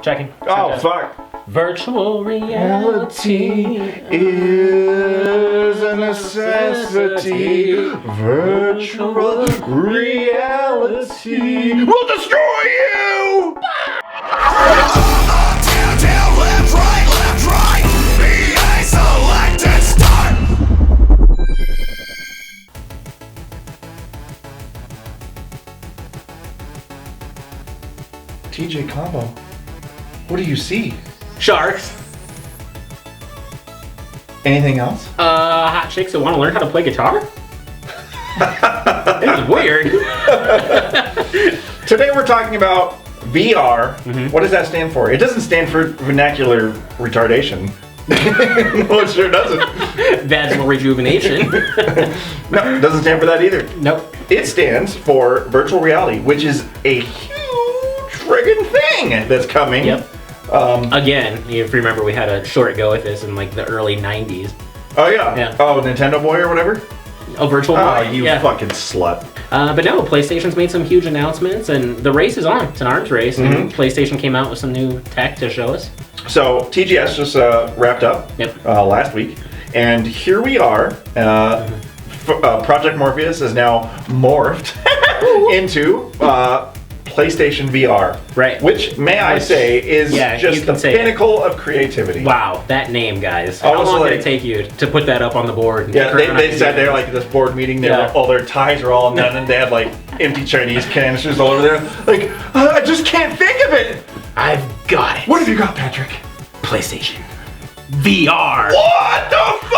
Checking. Oh, fuck. Virtual reality is a necessity. Virtual reality will destroy you! Down, left, right. BA selected, start. TJ Combo, what do you see? Sharks. Anything else? Hot chicks that want to learn how to play guitar? This is weird. Today we're talking about VR. What does that stand for? It doesn't stand for vernacular retardation. No, it sure doesn't. Vaginal rejuvenation. No, it doesn't stand for that either. Nope. It stands for virtual reality, which is a huge friggin' thing that's coming. Yep. Again, if you remember, we had a short go with this in like the early 90s. Oh yeah. Yeah. Oh, Nintendo Boy or whatever? Oh, Virtual Oh, Boy. you Yeah. fucking slut. But no, PlayStation's made some huge announcements, and the race is on. It's an arms race, and PlayStation came out with some new tech to show us. So TGS just wrapped up last week, and here we are. Project Morpheus is now morphed into PlayStation VR, Right. Which, may I say, is just the pinnacle of creativity. Wow, that name, guys. I How was long like- did it take you to put that up on the board? And Yeah, figure out how they to sat do there it? like this board meeting. They Yeah. all their ties are all done, and they had like empty Chinese canisters all over there. Like, I just can't think of it. I've got it. What have you got, Patrick? PlayStation VR. What the fuck?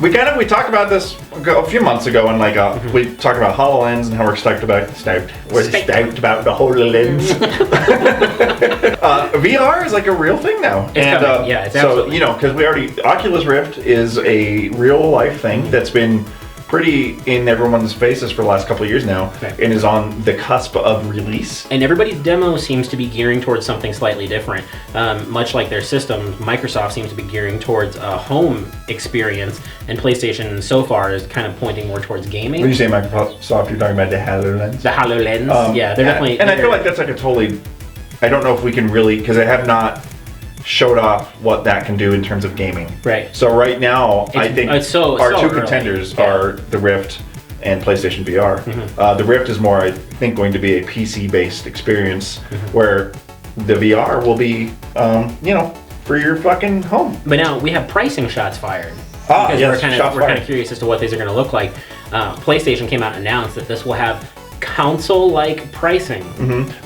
We talked about this a few months ago, and like we talked about HoloLens and how we're stoked about the HoloLens. VR is like a real thing now, It's coming. Yeah, it's so absolutely. because Oculus Rift is a real life thing that's been pretty in everyone's faces for the last couple of years now, and is on the cusp of release. And everybody's demo seems to be gearing towards something slightly different. Much like their system, Microsoft seems to be gearing towards a home experience, and PlayStation so far is kind of pointing more towards gaming. When you say Microsoft, you're talking about the HoloLens? The HoloLens, yeah, they're definitely... And I feel like that's like a totally... I don't know if we can really... Because I have not showed off what that can do in terms of gaming. Right. So right now, I think our two early. contenders are the Rift and PlayStation VR. The Rift is more, I think, going to be a PC-based experience where the VR will be, for your fucking home. But now we have pricing shots fired. Yes, we're kind fired. of curious as to what these are going to look like. PlayStation came out and announced that this will have console-like pricing.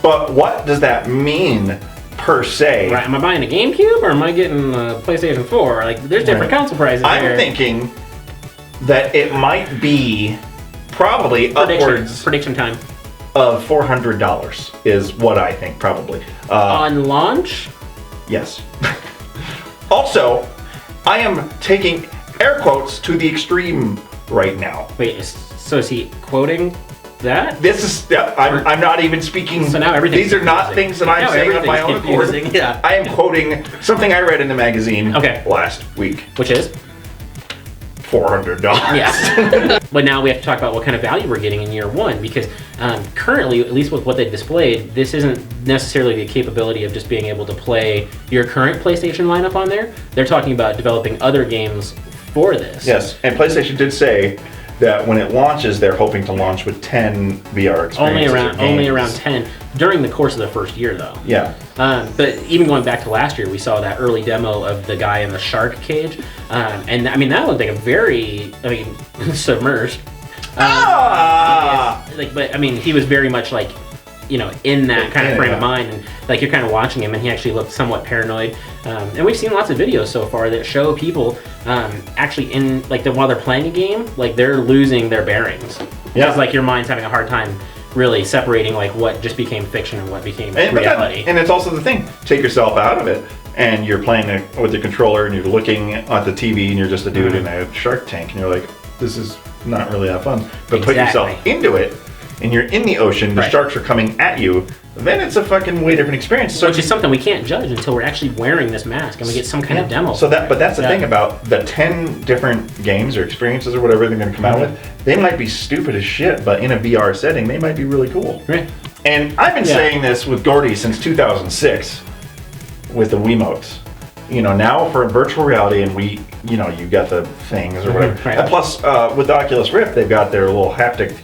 But what does that mean? Per se. Right, am I buying a GameCube or am I getting a PlayStation 4? Like, there's different console prices I'm here. thinking that it might be probably upwards Prediction time. of $400 is what I think probably. On launch? Yes. Also, I am taking air quotes to the extreme right now. Wait, so is he quoting that? This is, I'm not even speaking, So now everything's these are not confusing. things that I'm Now saying on my own everything's accord. confusing, yeah. I am quoting something I read in the magazine last week. Which is? $400. Yes. But now we have to talk about what kind of value we're getting in year one, because currently, at least with what they've displayed, this isn't necessarily the capability of just being able to play your current PlayStation lineup on there. They're talking about developing other games for this. Yes, and PlayStation did say that when it launches, they're hoping to launch with 10 VR experiences. Only around 10 during the course of the first year, though. Yeah. But even going back to last year, we saw that early demo of the guy in the shark cage, and I mean that looked like a very, submerged. But I mean, he was very much like, in that kind of frame of mind, and like you're kind of watching him, and he actually looked somewhat paranoid. And we've seen lots of videos so far that show people actually while they're playing a game, like they're losing their bearings. Yeah. It's like your mind's having a hard time really separating like what just became fiction and what became reality. And it's also the thing, take yourself out of it, and you're playing with your controller, and you're looking at the TV, and you're just a dude in a shark tank, and you're like, this is not really that fun. But put yourself into it, and you're in the ocean, the sharks are coming at you, then it's a fucking way different experience. So Which is something we can't judge until we're actually wearing this mask and we get some kind of demo. So but that's the thing about the 10 different games or experiences or whatever they're going to come out with. They might be stupid as shit, but in a VR setting, they might be really cool. Right. And I've been saying this with Gordy since 2006 with the Wiimotes. You know, now for virtual reality, and you got the things or whatever. Right. And plus, with the Oculus Rift, they've got their little haptic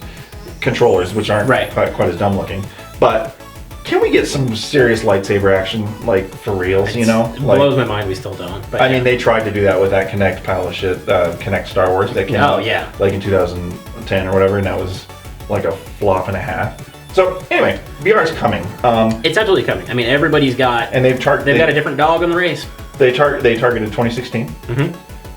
controllers, which aren't quite as dumb looking. But can we get some serious lightsaber action, like for reals? You know, it blows my mind. We still don't. But I mean, they tried to do that with that Kinect pile of shit, Kinect Star Wars that came out like in 2010 or whatever, and that was like a flop and a half. So anyway, VR is coming. It's absolutely coming. I mean, everybody's got, and they've got a different dog in the race. They targeted 2016.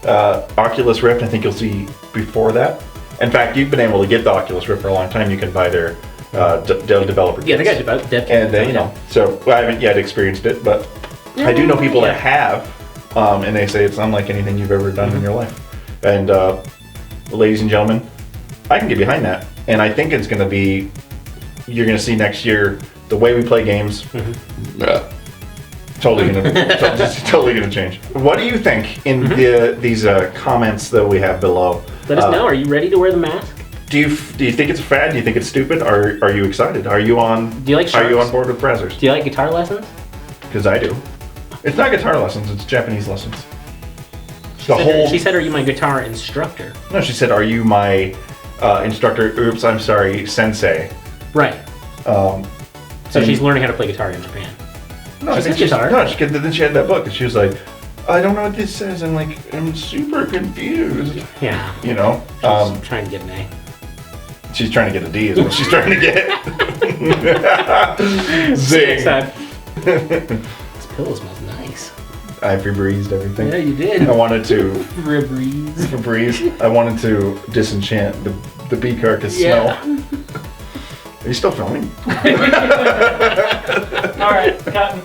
Oculus Rift, I think you'll see before that. In fact, you've been able to get the Oculus Rift for a long time. You can buy their developer kits. Yeah, they got dev kits. And they, so I haven't yet experienced it, but I do know people that have, and they say it's unlike anything you've ever done in your life. And ladies and gentlemen, I can get behind that, and I think it's going to be. You're going to see next year the way we play games. Totally gonna change. What do you think in these comments that we have below? Let us know. Are you ready to wear the mask? Do you think it's a fad? Do you think it's stupid? Are you excited? Are you on? Do you like sharks? Are you on board with Brazzers? Do you like guitar lessons? Because I do. It's not guitar lessons. It's Japanese lessons. She said, "Are you my guitar instructor?" No, she said, "Are you my instructor?" Oops, I'm sorry, sensei. Right. So she's learning how to play guitar in Japan. No, I think guitar. No, then she had that book, and she was like, "I don't know what this says." I'm super confused. Yeah. You know. She's trying to get an A. She's trying to get a D, is what she's trying to get. Zing. This pillow smells nice. I Febrezed everything. Yeah, you did. I wanted to Febreze. I wanted to disenchant the bee carcass smell. Are you still filming? All right, cotton.